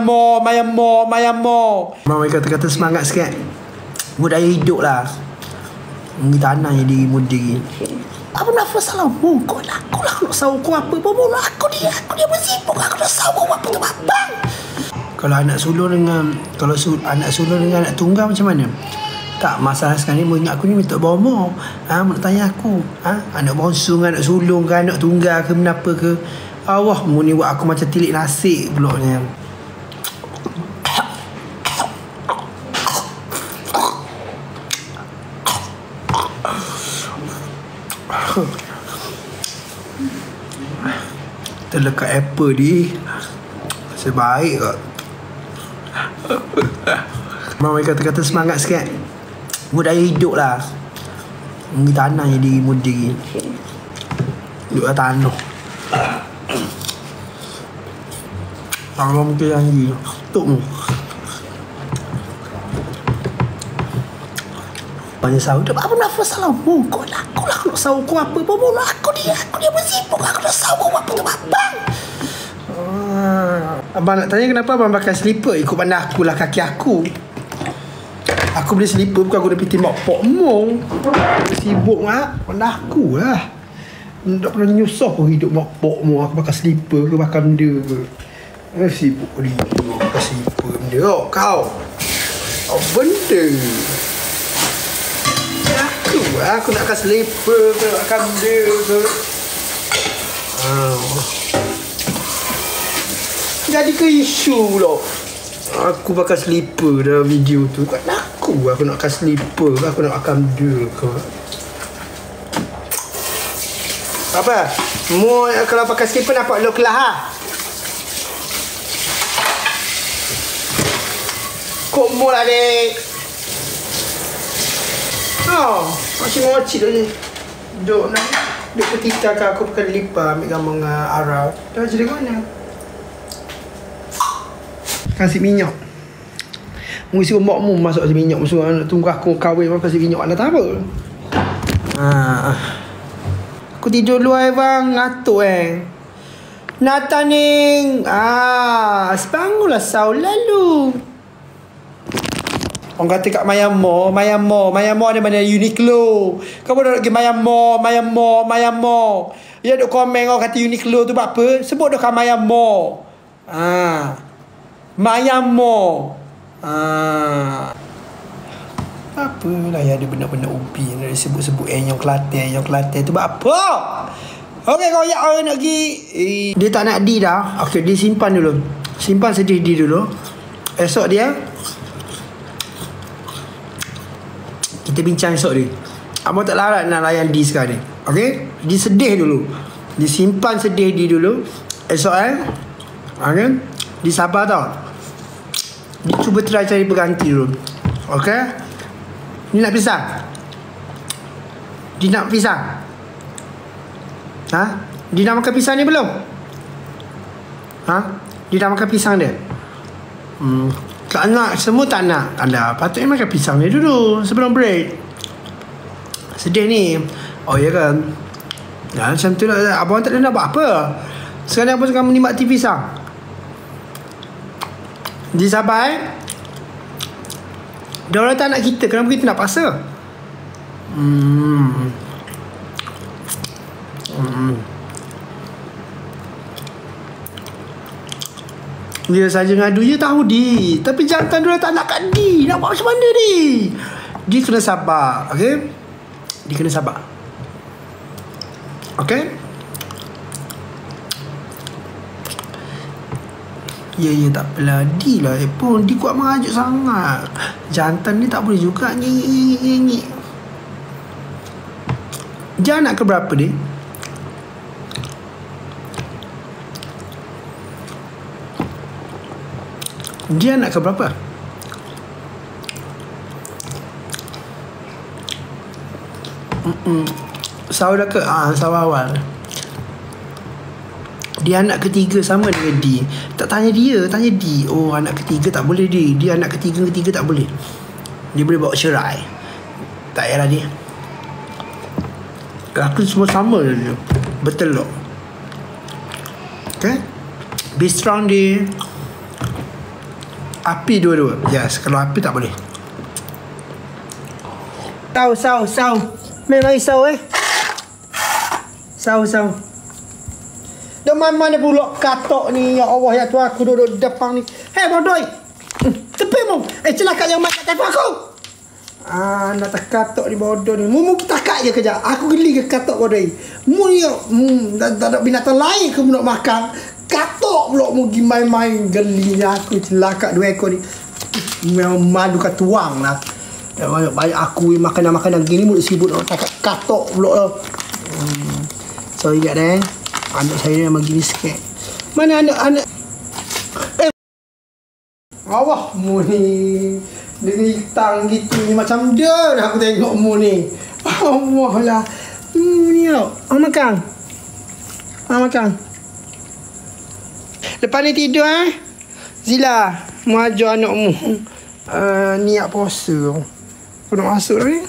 Mayamo. Mama kata-kata semangat sikit. Budaya hidup lah. Kita tanah jadi mudi. Apa nak salah mu? Kau lah nak sahu kau apa? Bobo aku dia bersibuk. Aku nak sahu apa tu babang. Kalau anak sulung dengan anak tunggal macam mana? Tak, masalah sekarang ni mu ingat aku ni minta bomo. Mu nak tanya aku. Anak bongsu dengan anak sulung ke anak tunggal ke kenapa ke? Allah, mu ni buat aku macam tilik nasi pulaknya. Terlekat apple ni sebaik kot. Mama kata-kata semangat sikit. Budaya hidup lah. Kita tanah jadi mudi. Duduk atas tanah. Kalau mungkin lagi tuk mu banyak sahu. Apa nafas salah mu? Kau lah nak sahu kau apa? Bobo aku dia bersibuk. Aku nak sahu apa tu babang. Abang nak tanya kenapa abang pakai slipper? Ikut pandang aku lah kaki aku. Aku beli slipper bukan aku dah pergi tembak pok mong. Sibuk lah pandang aku lah. Tak pernah nyusah pun hidup mak pok mong. Aku pakai slipper ke pakai benda ke. Sibuk ni pakai slipper benda kau. Benda Aku nak pakai slipper ke nak pakai benda ke. Jadi ke isu pula aku pakai slipper dalam video tu. Bukan aku nak pakai slipper ke, aku nak pakai benda ke. Apa? Mu kalau pakai slipper nampak lo kelah ha? Kok mu lah dek. Masih ngocik dah ni. Duk ketika aku pakai lipa ambil gambar dengan Arab. Dah jadi mana? Kasih minyak. Mesti ombak mu masuk kasih minyak. Mesti nak tunggu aku kahwin kasih minyak. Anda tak apa? Aku tidur luar bang. Ngatuk Nataning. Sebangunlah sahur lalu. Orang kata kat Mayamo ada mana Uniqlo. Kau boleh pergi Mayamo. Ya duk komen orang kata Uniqlo tu buat apa? Sebut dah kat Mayamo. Apalah ya ada benda-benda ubi nak sebut-sebut yang Kelantan tu buat apa? Okey kau ya orang nak pergi. Dia tak nak di dah. Okey dia simpan dulu. Simpan sedih di dulu. Esok dia kita bincang esok ni. Abang tak larat nak layan di sekarang ni. Okey? Di sedih dulu. Disimpan sedih di dulu. Esok okey? Di sabar tau. Dia cuba try cari pengganti dulu. Okey? Ni nak pisang? Dia nak pisang? Dia dah makan pisang ni belum? Dia dah makan pisang dia? Tak nak, semua tak nak. Anda patutnya makan pisang ni dulu sebelum break. Sedih ni. Oh ya kan? Macam tu lah. Abang tak ada nak buat apa. Sekarang abang sekarang menikmati pisang. Dia sabar Dia orang tak nak kita. Kenapa kita nak paksa? Dia saja ngadu je tahu di. Tapi jantan dia tak nak kat di. Nak buat macam mana di? Dia kena sabar. Okay? Dia kena sabar. Okay? Ya tak apalah. Di lah pun. Di kuat mengajuk sangat. Jantan ni tak boleh juga nyik. Dia anak ke berapa dia? Dia anak ke berapa? Sahur dah ke? Sahur awal. Dia anak ketiga sama dengan D. Tak tanya dia, tanya D. Oh anak ketiga tak boleh D. Dia anak ketiga tak boleh. Dia boleh bawa cerai. Tak payahlah dia. Aku semua sama dia. Betul tak? Okay? Be strong dia. Api dua-dua. Yes, kalau api tak boleh. Sau. Memang risau Sau. Dah mana pula katok ni. Ya Allah, ya Tuhan, aku duduk depan ni. Hei, bodoi. Tepi mu. Celaka yang mat kat telefon aku. Nak tak katok ni bodoh ni. Mu takak je kejap. Aku geli ke katok bodoi. Mu ni tak ada binatang lain ke mu nak makan. Katok pula mu pergi main-main. Geli aku celaka dua ekor ni. Memang malu kat tuang lah. Banyak aku makanan-makanan gini mu sibuk nak katok pula. So ingat anak saya memang gini sikit. Mana anak Allah mu ni dengan hitam gitu ni macam dia dah aku tengok mu ni. Allah lah. Ni tau. Makan. Lepas ni tidur Zila, mu ajar anak mu niat puasa. Aku nak masuk dah ni.